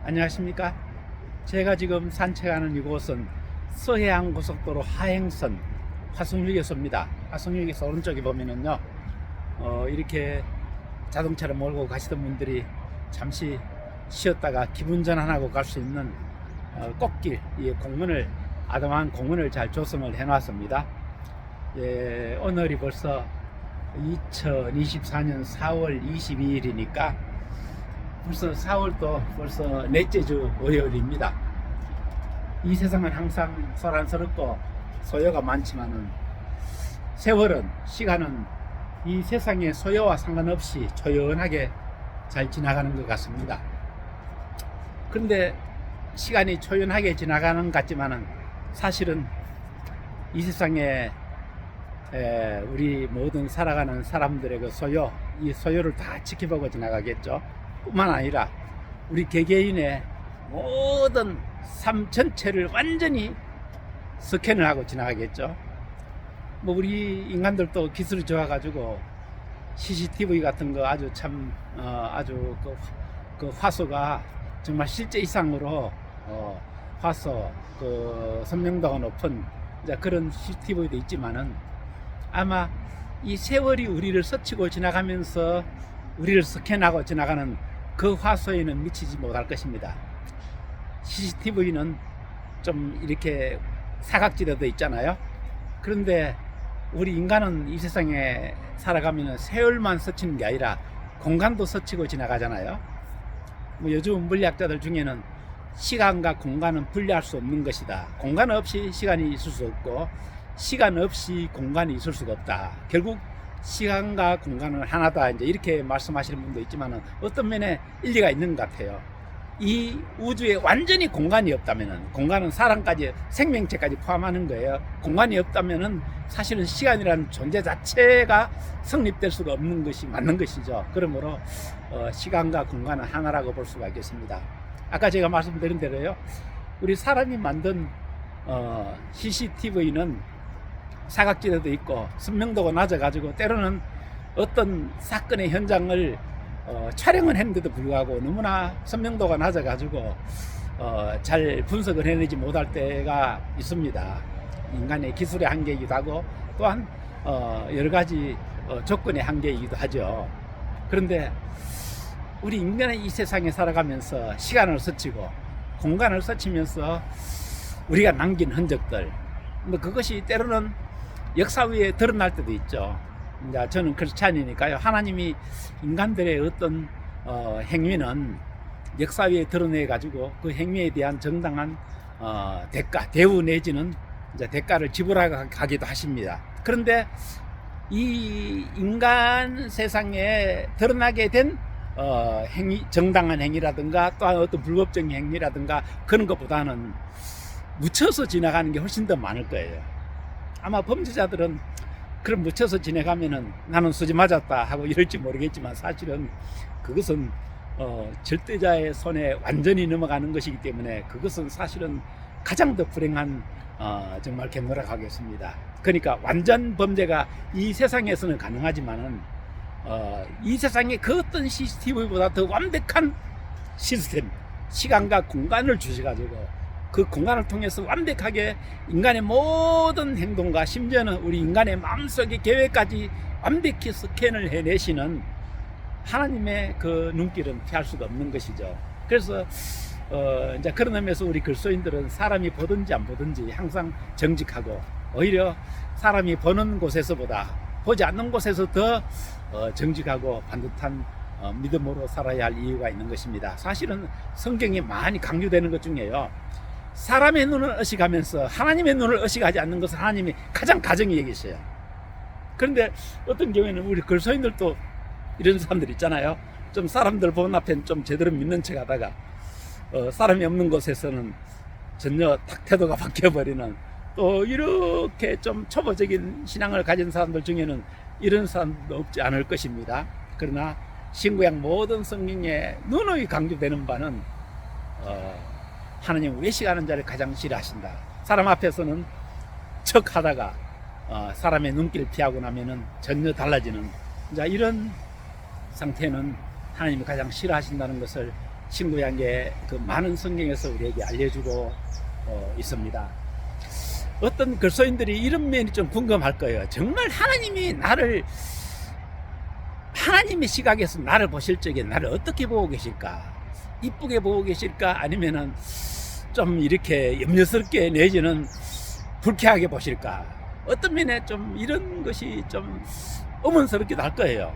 안녕하십니까. 제가 지금 산책하는 이곳은 서해안고속도로 하행선 화성휴게소입니다. 화성휴게소 오른쪽에 보면은요, 이렇게 자동차를 몰고 가시던 분들이 잠시 쉬었다가 기분 전환하고 갈 수 있는 꽃길, 이 공원을, 아담한 공원을 잘 조성을 해놨습니다. 예, 오늘이 벌써 2024년 4월 22일이니까 벌써 4월도 벌써 넷째 주 월요일입니다. 이 세상은 항상 소란스럽고 소요가 많지만은 세월은, 시간은 이 세상의 소요와 상관없이 조연하게 잘 지나가는 것 같습니다. 그런데 시간이 조연하게 지나가는 것 같지만은 사실은 이 세상에 우리 모든 살아가는 사람들의 그 소요, 이 소요를 다 지켜보고 지나가겠죠. 뿐만 아니라 우리 개개인의 모든 삶 전체를 완전히 스캔을 하고 지나가겠죠. 뭐 우리 인간들도 기술이 좋아가지고 CCTV 같은 거 아주 참 아주 그 화소가 정말 실제 이상으로 화소 그 선명도가 높은 그런 CCTV도 있지만은 아마 이 세월이 우리를 스치고 지나가면서 우리를 스캔하고 지나가는 그 화소에는 미치지 못할 것입니다. CCTV는 좀 이렇게 사각지대도 있잖아요. 그런데 우리 인간은 이 세상에 살아가면 세월만 스치는 게 아니라 공간도 스치고 지나가잖아요. 뭐 요즘 물리학자들 중에는 시간과 공간은 분리할 수 없는 것이다. 공간 없이 시간이 있을 수 없고 시간 없이 공간이 있을 수가 없다. 결국 시간과 공간은 하나다, 이제 이렇게 말씀하시는 분도 있지만 어떤 면에 일리가 있는 것 같아요. 이 우주에 완전히 공간이 없다면은, 공간은 사람까지, 생명체까지 포함하는 거예요. 공간이 없다면은 사실은 시간이라는 존재 자체가 성립될 수가 없는 것이 맞는 것이죠. 그러므로 시간과 공간은 하나라고 볼 수가 있겠습니다. 아까 제가 말씀드린 대로요, 우리 사람이 만든 CCTV는 사각지대도 있고 선명도가 낮아가지고 때로는 어떤 사건의 현장을 촬영을 했는데도 불구하고 너무나 선명도가 낮아가지고 잘 분석을 해내지 못할 때가 있습니다. 인간의 기술의 한계이기도 하고 또한 여러 가지 조건의 한계이기도 하죠. 그런데 우리 인간의 이 세상에 살아가면서 시간을 스치고 공간을 스치면서 우리가 남긴 흔적들, 뭐 그것이 때로는 역사 위에 드러날 때도 있죠. 이제 저는 크리스찬이니까요. 하나님이 인간들의 어떤 행위는 역사 위에 드러내 가지고 그 행위에 대한 정당한 대가, 대우 내지는 이제 대가를 지불하기도 하십니다. 그런데 이 인간 세상에 드러나게 된 행위, 정당한 행위라든가 또한 어떤 불법적인 행위라든가 그런 것보다는 묻혀서 지나가는 게 훨씬 더 많을 거예요. 아마 범죄자들은 그럼 묻혀서 지나가면은 나는 수지 맞았다 하고 이럴지 모르겠지만 사실은 그것은 절대자의 손에 완전히 넘어가는 것이기 때문에 그것은 사실은 가장 더 불행한 정말 경로라고 하겠습니다. 그러니까 완전 범죄가 이 세상에서는 가능하지만은 이 세상에 그 어떤 CCTV보다 더 완벽한 시스템, 시간과 공간을 주셔가지고 그 공간을 통해서 완벽하게 인간의 모든 행동과 심지어는 우리 인간의 마음속의 계획까지 완벽히 스캔을 해내시는 하나님의 그 눈길은 피할 수가 없는 것이죠. 그래서 이제 그런 의미에서 우리 그리스도인들은 사람이 보든지 안 보든지 항상 정직하고 오히려 사람이 보는 곳에서보다 보지 않는 곳에서 더 정직하고 반듯한 믿음으로 살아야 할 이유가 있는 것입니다. 사실은 성경에 많이 강조되는 것 중에요, 사람의 눈을 의식하면서 하나님의 눈을 의식하지 않는 것을 하나님이 가장 가정히 여기셔요. 그런데 어떤 경우에는 우리 그리스도인들도 이런 사람들 있잖아요. 좀 사람들 보는 앞엔 좀 제대로 믿는 척 하다가 사람이 없는 곳에서는 전혀 딱 태도가 바뀌어버리는, 또 이렇게 좀 초보적인 신앙을 가진 사람들 중에는 이런 사람도 없지 않을 것입니다. 그러나 신구약 모든 성경에 누누이 강조되는 바는 하나님 외식하는 자를 가장 싫어하신다. 사람 앞에서는 척 하다가 사람의 눈길을 피하고 나면은 전혀 달라지는, 이런 상태는 하나님이 가장 싫어하신다는 것을 친구에게 그 많은 성경에서 우리에게 알려주고 있습니다. 어떤 그리스도인들이 이런 면이 좀 궁금할 거예요. 정말 하나님이 나를, 하나님의 시각에서 나를 보실 적에 나를 어떻게 보고 계실까? 이쁘게 보고 계실까? 아니면은 좀 이렇게 염려스럽게 내지는 불쾌하게 보실까? 어떤 면에 좀 이런 것이 좀 의문스럽기도 할 거예요.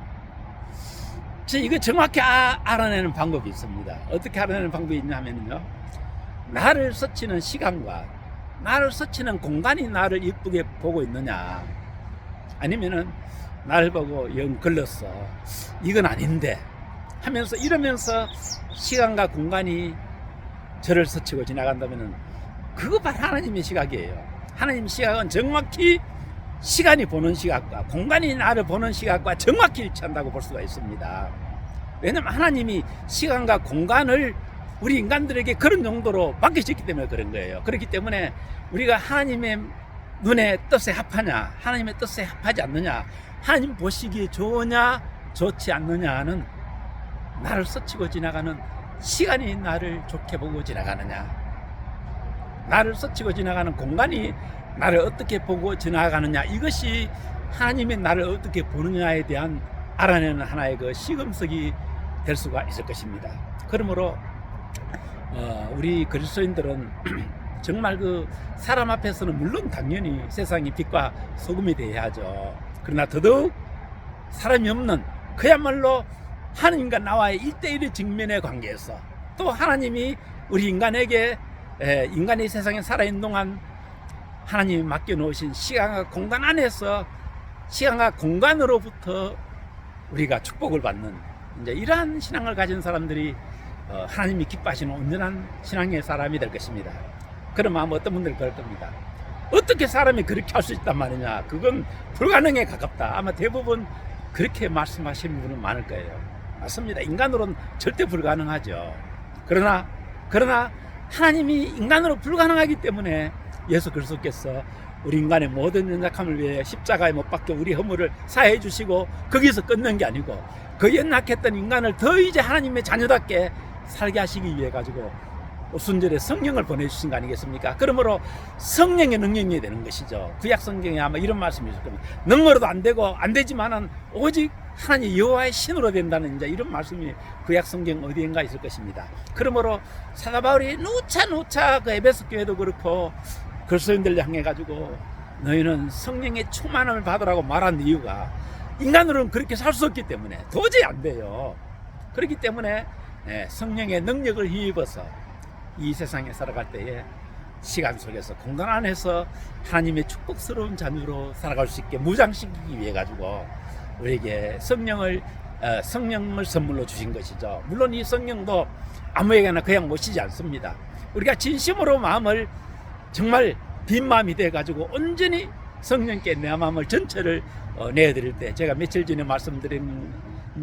이거 정확히 알아내는 방법이 있습니다. 어떻게 알아내는 방법이 있냐면요, 나를 스치는 시간과 나를 스치는 공간이 나를 이쁘게 보고 있느냐, 아니면은 나를 보고 영 걸렸어, 이건 아닌데 하면서 이러면서 시간과 공간이 저를 스치고 지나간다면은 그거 바로 하나님의 시각이에요. 하나님의 시각은 정확히 시간이 보는 시각과 공간이 나를 보는 시각과 정확히 일치한다고 볼 수가 있습니다. 왜냐하면 하나님이 시간과 공간을 우리 인간들에게 그런 용도로 맡기셨기 때문에 그런 거예요. 그렇기 때문에 우리가 하나님의 눈의 뜻에 합하냐, 하나님의 뜻에 합하지 않느냐, 하나님 보시기에 좋으냐 좋지 않느냐는 나를 스치고 지나가는 시간이 나를 좋게 보고 지나가느냐, 나를 스치고 지나가는 공간이 나를 어떻게 보고 지나가느냐, 이것이 하나님이 나를 어떻게 보느냐에 대한 알아내는 하나의 그 시금석이 될 수가 있을 것입니다. 그러므로 우리 그리스도인들은 정말 그 사람 앞에서는 물론 당연히 세상의 빛과 소금이 되어야 하죠. 그러나 더더욱 사람이 없는 그야말로 하나님과 나와의 1대1의 직면의 관계에서, 또 하나님이 우리 인간에게 인간이 세상에 살아있는 동안 하나님이 맡겨놓으신 시간과 공간 안에서 시간과 공간으로부터 우리가 축복을 받는 이제 이러한 신앙을 가진 사람들이 하나님이 기뻐하시는 온전한 신앙의 사람이 될 것입니다. 그러면 어떤 분들이 그럴 겁니다. 어떻게 사람이 그렇게 할 수 있단 말이냐, 그건 불가능에 가깝다. 아마 대부분 그렇게 말씀하시는 분은 많을 거예요. 맞습니다. 인간으로는 절대 불가능하죠. 그러나 하나님이 인간으로 불가능하기 때문에 예수 그리스도께서 우리 인간의 모든 연약함을 위해 십자가에 못 박혀 우리 허물을 사해 주시고 거기서 끝낸 게 아니고 그 연약했던 인간을 더 이제 하나님의 자녀답게 살게 하시기 위해 가지고 순절에 성령을 보내주신 거 아니겠습니까? 그러므로 성령의 능력이 되는 것이죠. 구약 성경에 아마 이런 말씀이 있을 겁니다. 능으로도 안 되고 안 되지만은 오직 하나님 여호와의 신으로 된다는 이제 이런 말씀이 구약 성경 어디인가 있을 것입니다. 그러므로 사도 바울이 누차 그 에베소 교회도 그렇고 그리스도인들 향해 가지고 너희는 성령의 충만함을 받으라고 말한 이유가 인간으로는 그렇게 살 수 없기 때문에 도저히 안 돼요. 그렇기 때문에 성령의 능력을 힘입어서 이 세상에 살아갈 때에 시간 속에서 공간 안에서 하나님의 축복스러운 자녀로 살아갈 수 있게 무장시키기 위해 가지고 우리에게 성령을 선물로 주신 것이죠. 물론 이 성령도 아무에게나 그냥 모시지 않습니다. 우리가 진심으로 마음을 정말 빈 마음이 돼 가지고 온전히 성령께 내 마음을 전체를 내어드릴 때, 제가 며칠 전에 말씀드린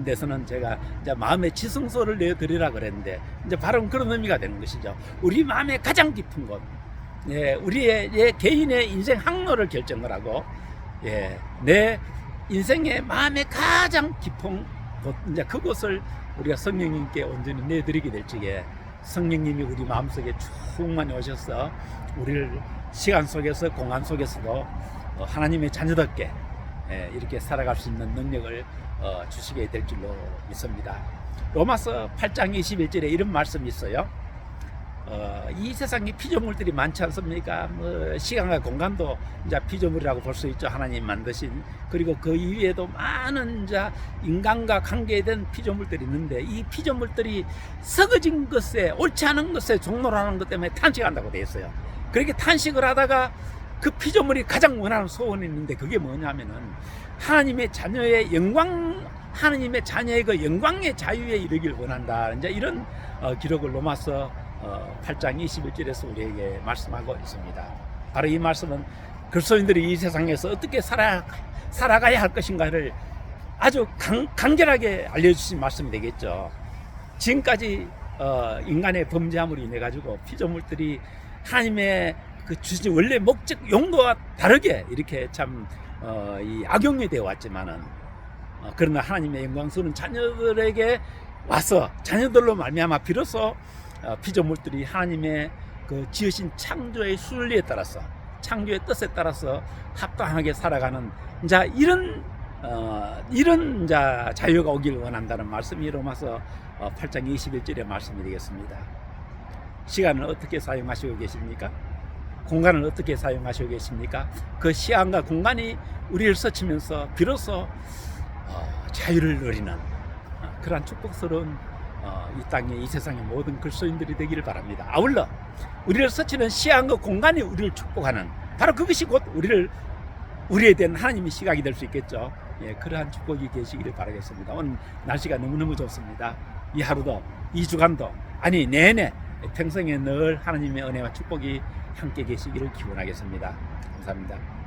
데서는 제가 이제 마음의 지성소를 내어드리라 그랬는데 이제 바로 그런 의미가 되는 것이죠. 우리 마음의 가장 깊은 곳, 우리의 개인의 인생 항로를 결정을 하고, 내 인생의 마음의 가장 깊은 곳, 이제 그곳을 우리가 성령님께 온전히 내드리게 될 적에 성령님이 우리 마음속에 충만히 오셔서 우리를 시간 속에서 공간 속에서도 하나님의 자녀답게 이렇게 살아갈 수 있는 능력을 주시게 될 줄로 믿습니다. 로마서 8장 21절에 이런 말씀이 있어요. 이 세상에 피조물들이 많지 않습니까? 시간과 공간도 이제 피조물이라고 볼 수 있죠. 하나님 만드신. 그리고 그 이외에도 많은 이제 인간과 관계된 피조물들이 있는데, 이 피조물들이 썩어진 것에, 옳지 않은 것에 종노하는 것 때문에 탄식한다고 되어 있어요. 그렇게 탄식을 하다가 그 피조물이 가장 원하는 소원이 있는데, 그게 뭐냐면은 하나님의 자녀의 영광, 하나님의 자녀의 그 영광의 자유에 이르길 원한다. 이제 이런 기록을 로마서 8장 21절에서 우리에게 말씀하고 있습니다. 바로 이 말씀은 그리스도인들이 이 세상에서 어떻게 살아가야 할 것인가를 아주 간결하게 알려주신 말씀이 되겠죠. 지금까지 인간의 범죄함으로 인해 가지고 피조물들이 하나님의 그 주신 원래 목적 용도와 다르게 이렇게 참 이 악용이 되어 왔지만은, 그러나 하나님의 영광스러운 자녀들에게 와서 자녀들로 말미암아 비로소 피조물들이 하나님의 그 지으신 창조의 순리에 따라서 창조의 뜻에 따라서 합당하게 살아가는 자 이런 자 자유가 오기를 원한다는 말씀이 로마서 8장 21절의 말씀이 되겠습니다. 시간을 어떻게 사용하시고 계십니까? 공간을 어떻게 사용하시고 계십니까? 그 시간과 공간이 우리를 스치면서 비로소 자유를 누리는 그러한 축복스러운 이 땅의 이 세상의 모든 그리스도인들이 되기를 바랍니다. 아울러 우리를 스치는 시간과 공간이 우리를 축복하는 바로 그것이 곧 우리에 대한 하나님의 시각이 될 수 있겠죠. 예, 그러한 축복이 계시기를 바라겠습니다. 오늘 날씨가 너무너무 좋습니다. 이 하루도 이 주간도 아니 내내 평생에 늘 하나님의 은혜와 축복이 함께 계시기를 기원하겠습니다. 감사합니다.